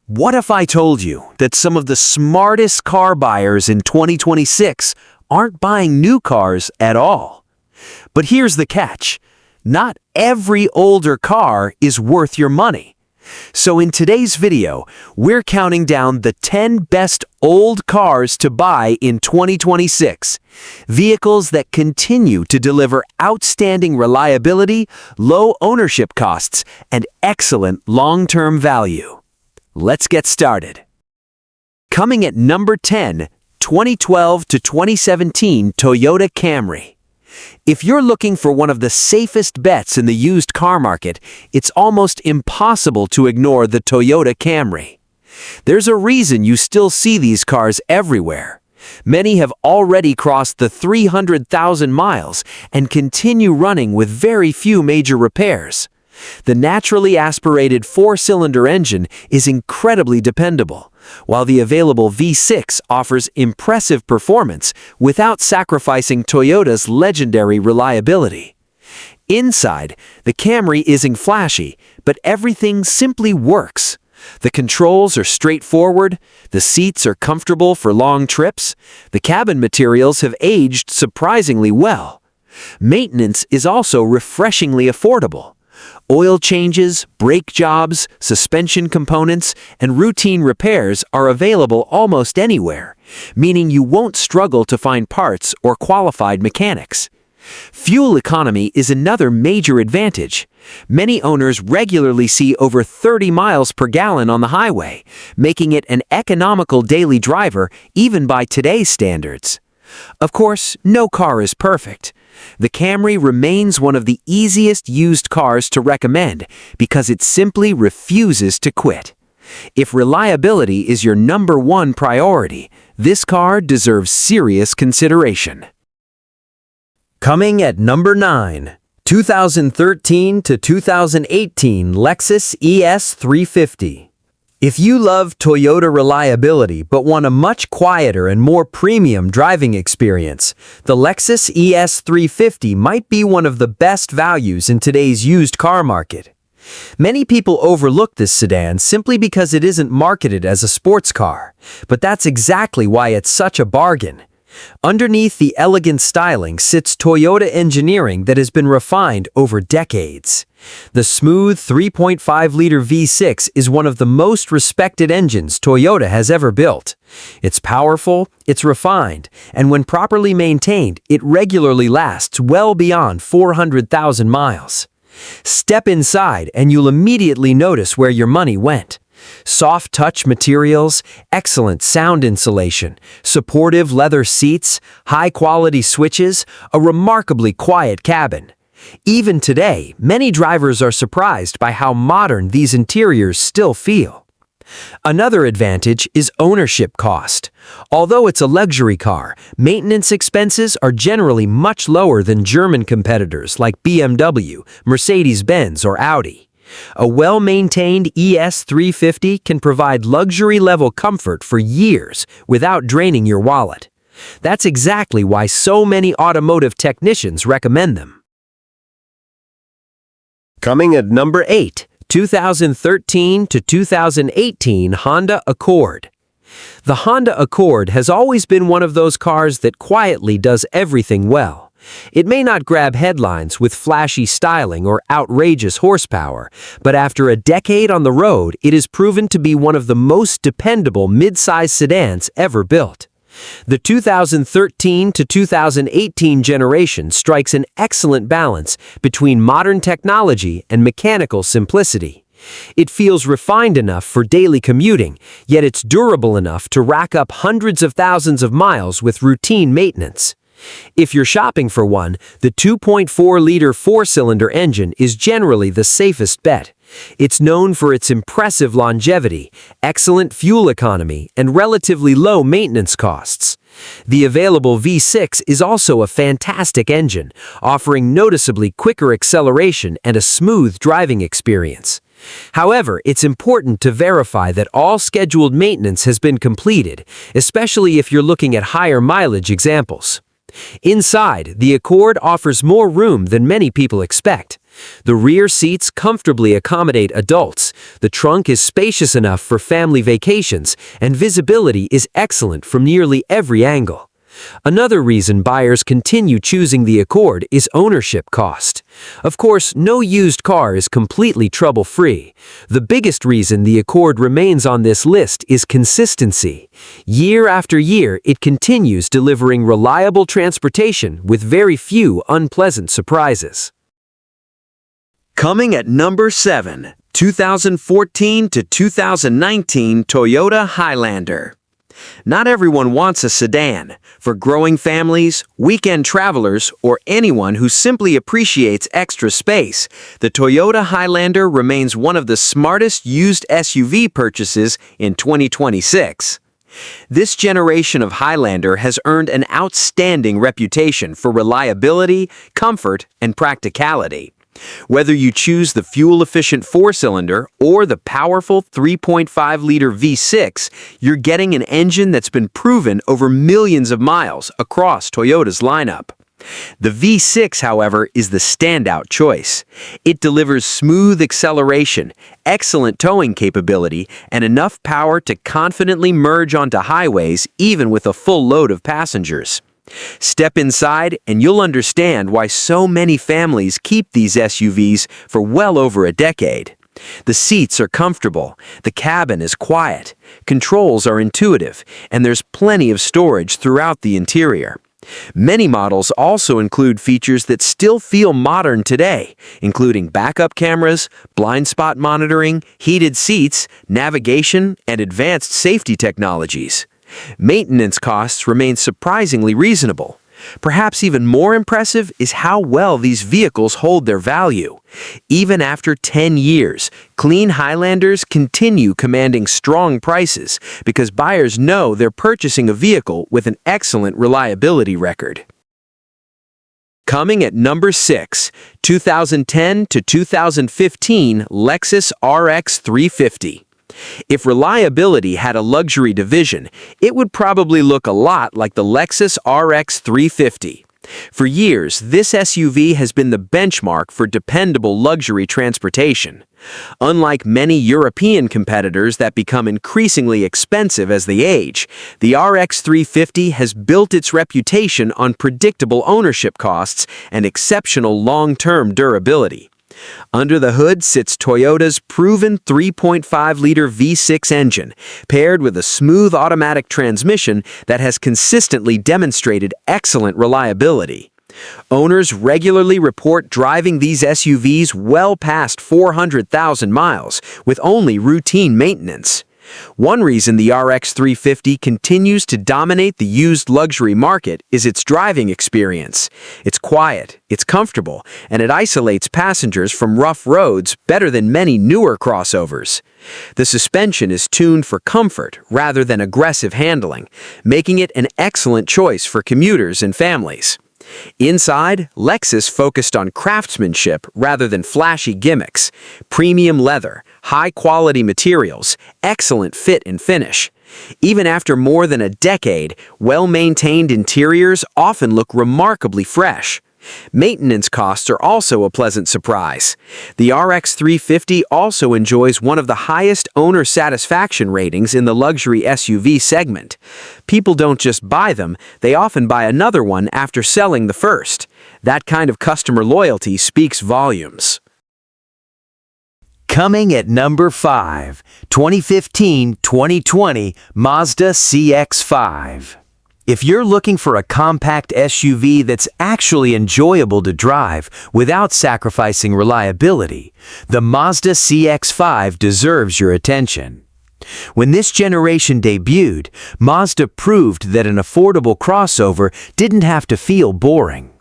What if I told you that some of the smartest car buyers in 2026 aren't buying new cars at all? But here's the catch. Not every older car is worth your money. So in today's video, we're counting down the 10 best old cars to buy in 2026. Vehicles that continue to deliver outstanding reliability, low ownership costs, and excellent long-term value. Let's get started. Coming at number 10, 2012 to 2017 Toyota Camry. If you're looking for one of the safest bets in the used car market, it's almost impossible to ignore the Toyota Camry. There's a reason you still see these cars everywhere. Many have already crossed the 300,000 miles and continue running with very few major repairs. The naturally aspirated four-cylinder engine is incredibly dependable, while the available V6 offers impressive performance without sacrificing Toyota's legendary reliability. Inside, the Camry isn't flashy, but everything simply works. The controls are straightforward, the seats are comfortable for long trips, the cabin materials have aged surprisingly well. Maintenance is also refreshingly affordable. Oil changes, brake jobs, suspension components, and routine repairs are available almost anywhere, meaning you won't struggle to find parts or qualified mechanics. Fuel economy is another major advantage. Many owners regularly see over 30 miles per gallon on the highway, making it an economical daily driver even by today's standards. Of course, no car is perfect. The Camry remains one of the easiest used cars to recommend because it simply refuses to quit. If reliability is your number one priority, this car deserves serious consideration. Coming at number 9, 2013 to 2018 Lexus ES 350. If you love Toyota reliability but want a much quieter and more premium driving experience, the Lexus ES 350 might be one of the best values in today's used car market. Many people overlook this sedan simply because it isn't marketed as a sports car, but that's exactly why it's such a bargain. Underneath the elegant styling sits Toyota engineering that has been refined over decades. The smooth 3.5-liter V6 is one of the most respected engines Toyota has ever built. It's powerful, it's refined, and when properly maintained, it regularly lasts well beyond 400,000 miles. Step inside and you'll immediately notice where your money went. Soft touch materials, excellent sound insulation, supportive leather seats, high-quality switches, a remarkably quiet cabin. Even today, many drivers are surprised by how modern these interiors still feel. Another advantage is ownership cost. Although it's a luxury car, maintenance expenses are generally much lower than German competitors like BMW, Mercedes-Benz, or Audi. A well-maintained ES 350 can provide luxury-level comfort for years without draining your wallet. That's exactly why so many automotive technicians recommend them. Coming at number 8, 2013 to 2018 Honda Accord. The Honda Accord has always been one of those cars that quietly does everything well. It may not grab headlines with flashy styling or outrageous horsepower, but after a decade on the road, it is proven to be one of the most dependable mid-size sedans ever built. The 2013 to 2018 generation strikes an excellent balance between modern technology and mechanical simplicity. It feels refined enough for daily commuting, yet it's durable enough to rack up hundreds of thousands of miles with routine maintenance. If you're shopping for one, the 2.4-liter four-cylinder engine is generally the safest bet. It's known for its impressive longevity, excellent fuel economy, and relatively low maintenance costs. The available V6 is also a fantastic engine, offering noticeably quicker acceleration and a smooth driving experience. However, it's important to verify that all scheduled maintenance has been completed, especially if you're looking at higher mileage examples. Inside, the Accord offers more room than many people expect. The rear seats comfortably accommodate adults, the trunk is spacious enough for family vacations, and visibility is excellent from nearly every angle. Another reason buyers continue choosing the Accord is ownership cost. Of course, no used car is completely trouble-free. The biggest reason the Accord remains on this list is consistency. Year after year, it continues delivering reliable transportation with very few unpleasant surprises. Coming at number 7, 2014 to 2019 Toyota Highlander. Not everyone wants a sedan. For growing families, weekend travelers, or anyone who simply appreciates extra space, the Toyota Highlander remains one of the smartest used SUV purchases in 2026. This generation of Highlander has earned an outstanding reputation for reliability, comfort, and practicality. Whether you choose the fuel-efficient 4-cylinder or the powerful 3.5-liter V6, you're getting an engine that's been proven over millions of miles across Toyota's lineup. The V6, however, is the standout choice. It delivers smooth acceleration, excellent towing capability, and enough power to confidently merge onto highways even with a full load of passengers. Step inside and you'll understand why so many families keep these SUVs for well over a decade. The seats are comfortable, the cabin is quiet, controls are intuitive, and there's plenty of storage throughout the interior. Many models also include features that still feel modern today, including backup cameras, blind spot monitoring, heated seats, navigation, and advanced safety technologies. Maintenance costs remain surprisingly reasonable. Perhaps even more impressive is how well these vehicles hold their value. Even after 10 years, clean Highlanders continue commanding strong prices because buyers know they're purchasing a vehicle with an excellent reliability record. Coming at number 6, 2010 to 2015 Lexus RX 350. If reliability had a luxury division, it would probably look a lot like the Lexus RX 350. For years, this SUV has been the benchmark for dependable luxury transportation. Unlike many European competitors that become increasingly expensive as they age, the RX 350 has built its reputation on predictable ownership costs and exceptional long-term durability. Under the hood sits Toyota's proven 3.5-liter V6 engine, paired with a smooth automatic transmission that has consistently demonstrated excellent reliability. Owners regularly report driving these SUVs well past 400,000 miles, with only routine maintenance. One reason the RX 350 continues to dominate the used luxury market is its driving experience. It's quiet, it's comfortable, and it isolates passengers from rough roads better than many newer crossovers. The suspension is tuned for comfort rather than aggressive handling, making it an excellent choice for commuters and families. Inside, Lexus focused on craftsmanship rather than flashy gimmicks, premium leather, high-quality materials, excellent fit and finish. Even after more than a decade, well-maintained interiors often look remarkably fresh. Maintenance costs are also a pleasant surprise. The RX 350 also enjoys one of the highest owner satisfaction ratings in the luxury SUV segment. People don't just buy them, they often buy another one after selling the first. That kind of customer loyalty speaks volumes. Coming at number 5, 2015-2020 Mazda CX-5. If you're looking for a compact SUV that's actually enjoyable to drive without sacrificing reliability, the Mazda CX-5 deserves your attention. When this generation debuted, Mazda proved that an affordable crossover didn't have to feel boring.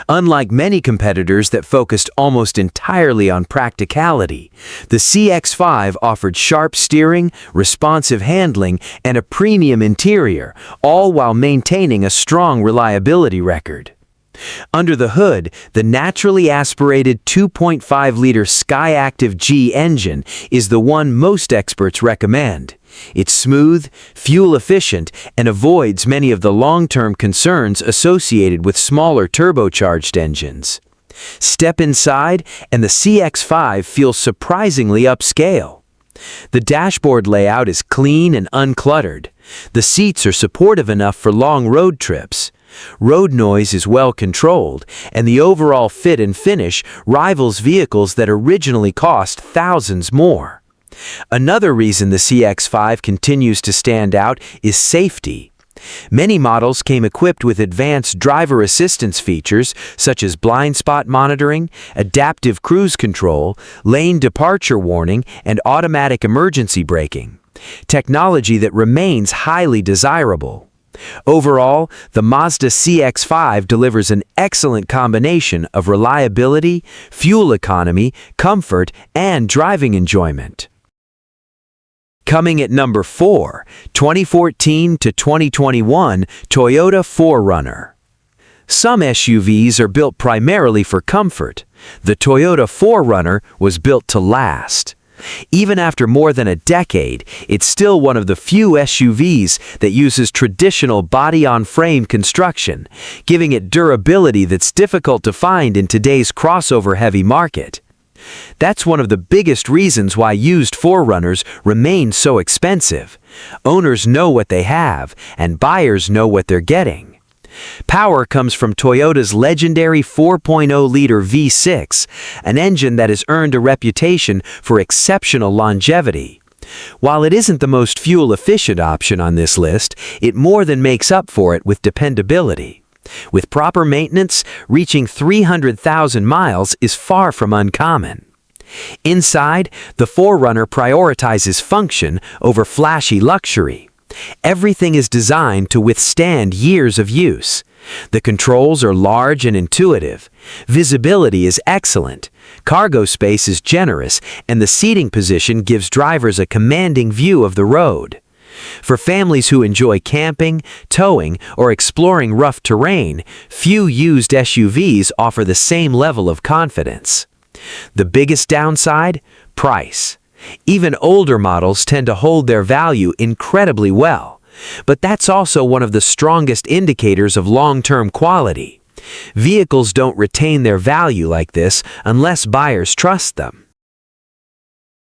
Unlike many competitors that focused almost entirely on practicality, the CX-5 offered sharp steering, responsive handling, and a premium interior, all while maintaining a strong reliability record. Under the hood, the naturally aspirated 2.5-liter Skyactiv G engine is the one most experts recommend. It's smooth, fuel-efficient, and avoids many of the long-term concerns associated with smaller turbocharged engines. Step inside, and the CX-5 feels surprisingly upscale. The dashboard layout is clean and uncluttered. The seats are supportive enough for long road trips. Road noise is well controlled, and the overall fit and finish rivals vehicles that originally cost thousands more. Another reason the CX-5 continues to stand out is safety. Many models came equipped with advanced driver assistance features such as blind spot monitoring, adaptive cruise control, lane departure warning, and automatic emergency braking. Technology that remains highly desirable. Overall, the Mazda CX-5 delivers an excellent combination of reliability, fuel economy, comfort, and driving enjoyment. Coming at number 4, 2014 to 2021 Toyota 4Runner. Some SUVs are built primarily for comfort. The Toyota 4Runner was built to last. Even after more than a decade, it's still one of the few SUVs that uses traditional body-on-frame construction, giving it durability that's difficult to find in today's crossover-heavy market. That's one of the biggest reasons why used 4Runners remain so expensive. Owners know what they have, and buyers know what they're getting. Power comes from Toyota's legendary 4.0-liter V6, an engine that has earned a reputation for exceptional longevity. While it isn't the most fuel-efficient option on this list, it more than makes up for it with dependability. With proper maintenance, reaching 300,000 miles is far from uncommon. Inside, the 4Runner prioritizes function over flashy luxury. Everything is designed to withstand years of use. The controls are large and intuitive. Visibility is excellent. Cargo space is generous, and the seating position gives drivers a commanding view of the road. For families who enjoy camping, towing, or exploring rough terrain, few used SUVs offer the same level of confidence. The biggest downside? Price. Even older models tend to hold their value incredibly well. But that's also one of the strongest indicators of long-term quality. Vehicles don't retain their value like this unless buyers trust them.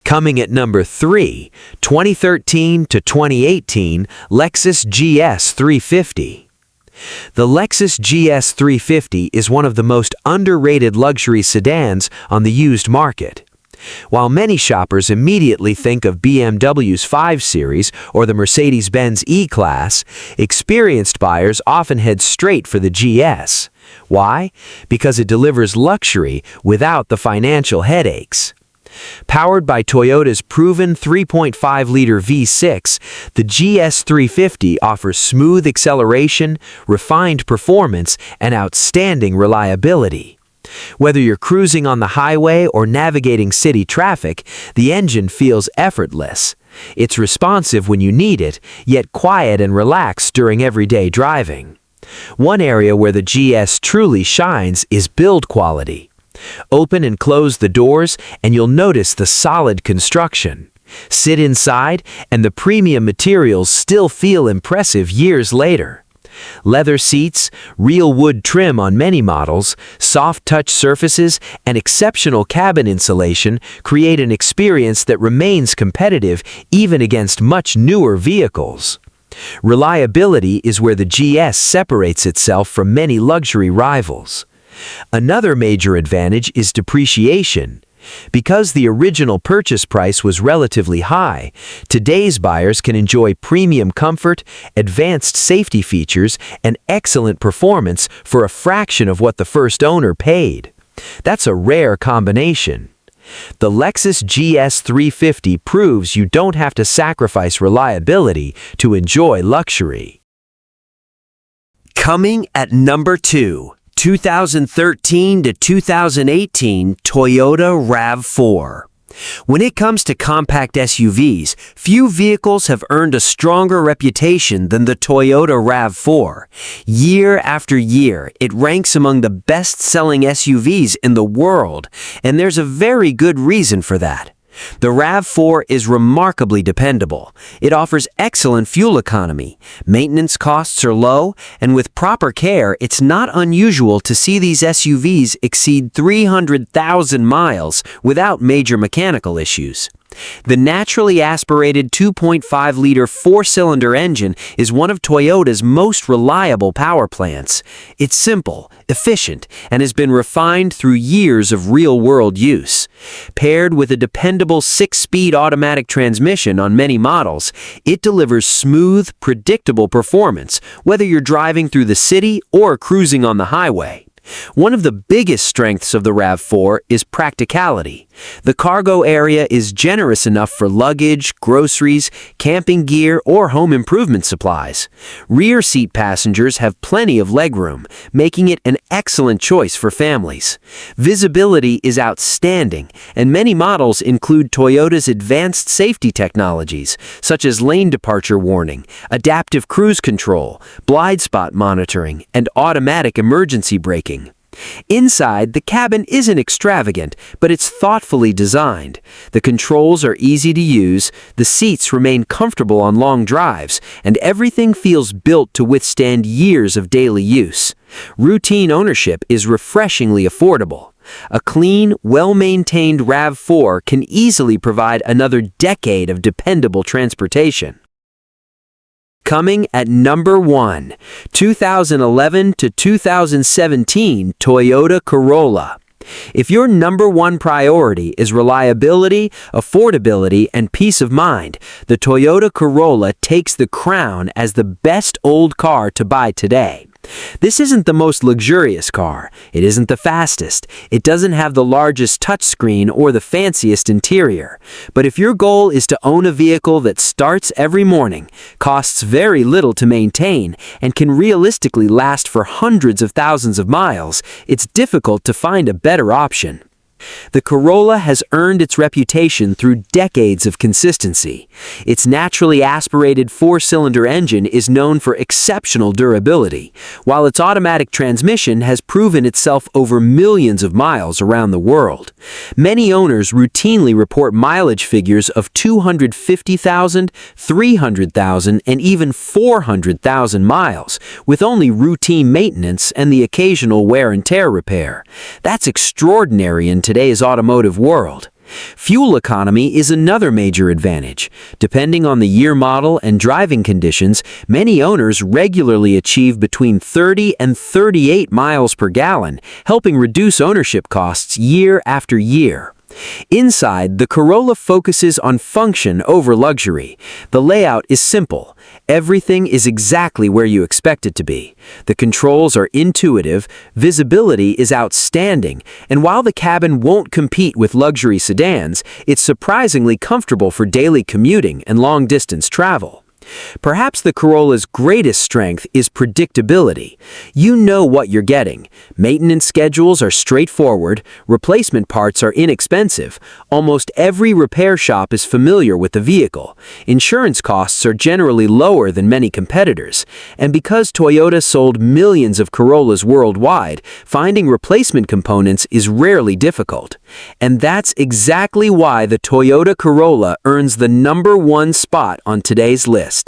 Coming at number 3, 2013 to 2018 Lexus GS 350. The Lexus GS 350 is one of the most underrated luxury sedans on the used market. While many shoppers immediately think of BMW's 5 Series or the Mercedes-Benz E-Class, experienced buyers often head straight for the GS. Why? Because it delivers luxury without the financial headaches. Powered by Toyota's proven 3.5-liter V6, the GS 350 offers smooth acceleration, refined performance, and outstanding reliability. Whether you're cruising on the highway or navigating city traffic, the engine feels effortless. It's responsive when you need it, yet quiet and relaxed during everyday driving. One area where the GS truly shines is build quality. Open and close the doors, and you'll notice the solid construction. Sit inside, and the premium materials still feel impressive years later. Leather seats, real wood trim on many models, soft touch surfaces, and exceptional cabin insulation create an experience that remains competitive even against much newer vehicles. Reliability is where the GS separates itself from many luxury rivals. Another major advantage is depreciation. Because the original purchase price was relatively high, today's buyers can enjoy premium comfort, advanced safety features, and excellent performance for a fraction of what the first owner paid. That's a rare combination. The Lexus GS 350 proves you don't have to sacrifice reliability to enjoy luxury. Coming at number 2. 2013 to 2018 Toyota RAV4. When it comes to compact SUVs, few vehicles have earned a stronger reputation than the Toyota RAV4. Year after year, it ranks among the best-selling SUVs in the world, and there's a very good reason for that. The RAV4 is remarkably dependable. It offers excellent fuel economy, maintenance costs are low, and with proper care, it's not unusual to see these SUVs exceed 300,000 miles without major mechanical issues. The naturally aspirated 2.5-liter four-cylinder engine is one of Toyota's most reliable power plants. It's simple, efficient, and has been refined through years of real-world use. Paired with a dependable 6-speed automatic transmission on many models, it delivers smooth, predictable performance, whether you're driving through the city or cruising on the highway. One of the biggest strengths of the RAV4 is practicality. The cargo area is generous enough for luggage, groceries, camping gear, or home improvement supplies. Rear seat passengers have plenty of legroom, making it an excellent choice for families. Visibility is outstanding, and many models include Toyota's advanced safety technologies, such as lane departure warning, adaptive cruise control, blind spot monitoring, and automatic emergency braking. Inside, the cabin isn't extravagant, but it's thoughtfully designed. The controls are easy to use, the seats remain comfortable on long drives, and everything feels built to withstand years of daily use. Routine ownership is refreshingly affordable. A clean, well-maintained RAV4 can easily provide another decade of dependable transportation. Coming at number 1, 2011 to 2017 Toyota Corolla. If your number one priority is reliability, affordability, and peace of mind, the Toyota Corolla takes the crown as the best old car to buy today. This isn't the most luxurious car, it isn't the fastest, it doesn't have the largest touchscreen or the fanciest interior. But if your goal is to own a vehicle that starts every morning, costs very little to maintain, and can realistically last for hundreds of thousands of miles, it's difficult to find a better option. The Corolla has earned its reputation through decades of consistency. Its naturally aspirated four-cylinder engine is known for exceptional durability, while its automatic transmission has proven itself over millions of miles around the world. Many owners routinely report mileage figures of 250,000, 300,000, and even 400,000 miles, with only routine maintenance and the occasional wear and tear repair. That's extraordinary in today's automotive world. Fuel economy is another major advantage. Depending on the year model and driving conditions, many owners regularly achieve between 30 and 38 miles per gallon, helping reduce ownership costs year after year. Inside, the Corolla focuses on function over luxury. The layout is simple. Everything is exactly where you expect it to be. The controls are intuitive, visibility is outstanding, and while the cabin won't compete with luxury sedans, it's surprisingly comfortable for daily commuting and long-distance travel. Perhaps the Corolla's greatest strength is predictability. You know what you're getting. Maintenance schedules are straightforward, replacement parts are inexpensive, almost every repair shop is familiar with the vehicle, insurance costs are generally lower than many competitors, and because Toyota sold millions of Corollas worldwide, finding replacement components is rarely difficult. And that's exactly why the Toyota Corolla earns the #1 spot on today's list.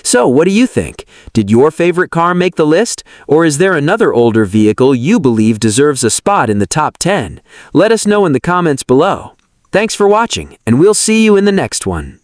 So, what do you think? Did your favorite car make the list? Or is there another older vehicle you believe deserves a spot in the top 10? Let us know in the comments below. Thanks for watching, and we'll see you in the next one.